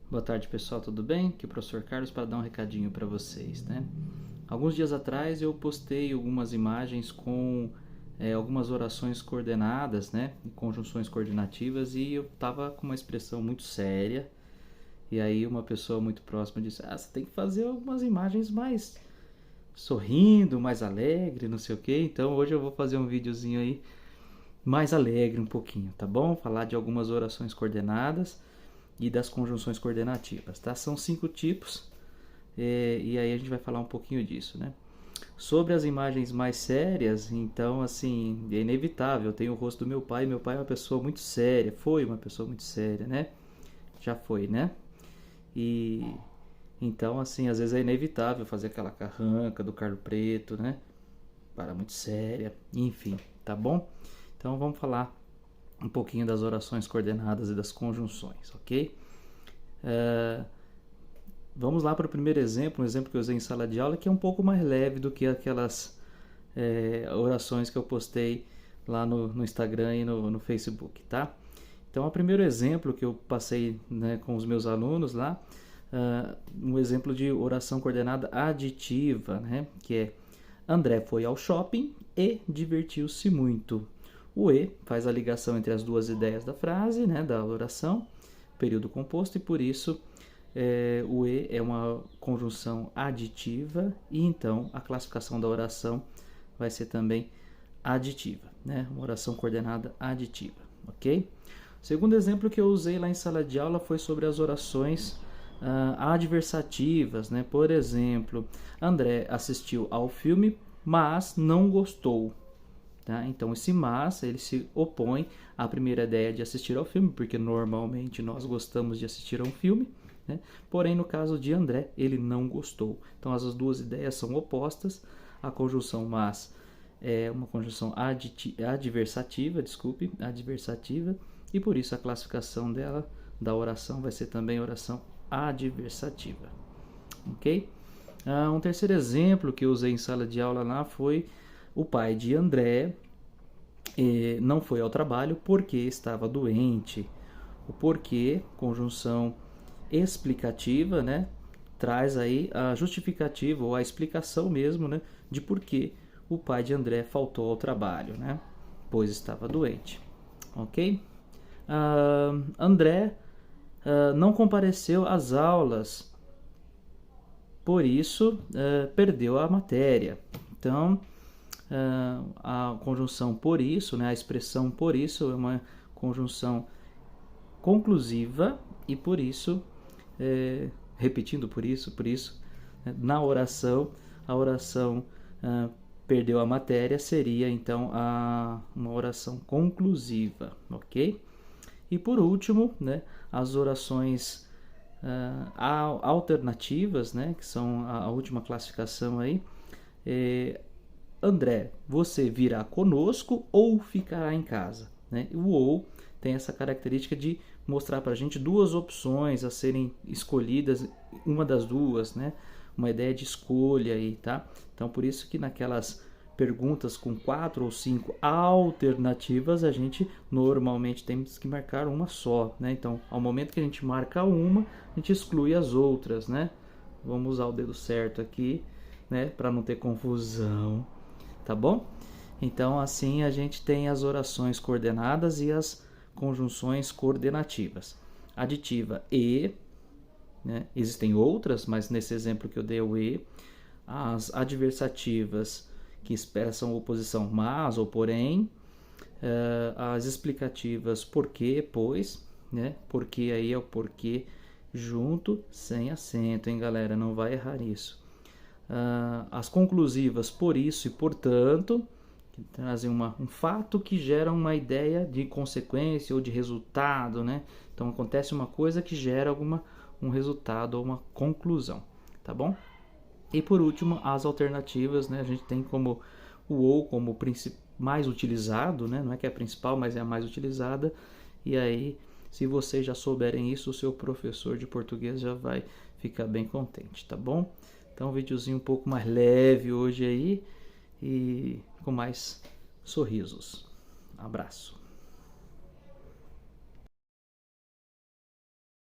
Boa tarde, pessoal, tudo bem? Aqui é o professor Carlos para dar um recadinho para vocês, né? Alguns dias atrás eu postei algumas imagens com algumas orações coordenadas, né? Conjunções coordenativas, e eu tava com uma expressão muito séria. E aí uma pessoa muito próxima disse: você tem que fazer algumas imagens mais sorrindo, mais alegre, não sei o que. Então hoje eu vou fazer um videozinho aí mais alegre um pouquinho, tá bom? Falar de algumas orações coordenadas e das conjunções coordenativas, tá? São 5 tipos, e aí a gente vai falar um pouquinho disso, né? Sobre as imagens mais sérias, então, assim, é inevitável. Eu tenho o rosto do meu pai é uma pessoa muito séria, foi uma pessoa muito séria, né? Já foi, né? E então, assim, às vezes é inevitável fazer aquela carranca do Carlo Preto, né? Para muito séria, enfim, tá bom? Então vamos falar um pouquinho das orações coordenadas e das conjunções, ok? Vamos lá para o primeiro exemplo, um exemplo que eu usei em sala de aula, que é um pouco mais leve do que aquelas orações que eu postei lá no Instagram e no Facebook, tá? Então, o primeiro exemplo que eu passei, né, com os meus alunos lá, um exemplo de oração coordenada aditiva, né, que é: André foi ao shopping e divertiu-se muito. O E faz a ligação entre as duas ideias da frase, né, da oração, período composto, e por isso o E é uma conjunção aditiva, e então a classificação da oração vai ser também aditiva, né? Uma oração coordenada aditiva, ok? O segundo exemplo que eu usei lá em sala de aula foi sobre as orações adversativas, né? Por exemplo, André assistiu ao filme, mas não gostou. Tá? Então esse mas ele se opõe à primeira ideia de assistir ao filme, porque normalmente nós gostamos de assistir a um filme, né? Porém, no caso de André, ele não gostou. Então as duas ideias são opostas. A conjunção mas é uma conjunção adversativa, e por isso a classificação dela, da oração, vai ser também oração adversativa, ok? Um terceiro exemplo que eu usei em sala de aula lá foi: o pai de André não foi ao trabalho porque estava doente. O porquê, conjunção explicativa, né? Traz aí a justificativa ou a explicação mesmo, né? De por que o pai de André faltou ao trabalho, né? Pois estava doente, ok? André não compareceu às aulas, por isso perdeu a matéria. Então, a conjunção por isso, né, a expressão por isso é uma conjunção conclusiva, e por isso, repetindo por isso, na oração, a oração perdeu a matéria seria então uma oração conclusiva, ok? E por último, né, as orações alternativas, né, que são a última classificação aí. André, você virá conosco ou ficará em casa? Né? O ou tem essa característica de mostrar para a gente duas opções a serem escolhidas, uma das duas, né? Uma ideia de escolha aí, tá? Então, por isso que naquelas perguntas com 4 ou 5 alternativas, a gente normalmente temos que marcar uma só, né? Então, ao momento que a gente marca uma, a gente exclui as outras, né? Vamos usar o dedo certo aqui, né? Para não ter confusão, tá bom? Então, assim a gente tem as orações coordenadas e as conjunções coordenativas. Aditiva e, né? Existem outras, mas nesse exemplo que eu dei o e. As adversativas, que expressam oposição mas ou porém. As explicativas porque, pois, né? Porque aí é o porquê junto, sem acento, hein, galera? Não vai errar isso. As conclusivas por isso e portanto, que trazem um fato que gera uma ideia de consequência ou de resultado, né? Então acontece uma coisa que gera um resultado ou uma conclusão, tá bom? E por último, as alternativas, né? A gente tem como o ou como mais utilizado, né? Não é que é a principal, mas é a mais utilizada. E aí, se vocês já souberem isso, o seu professor de português já vai ficar bem contente, tá bom? Então, um videozinho um pouco mais leve hoje aí e com mais sorrisos. Abraço.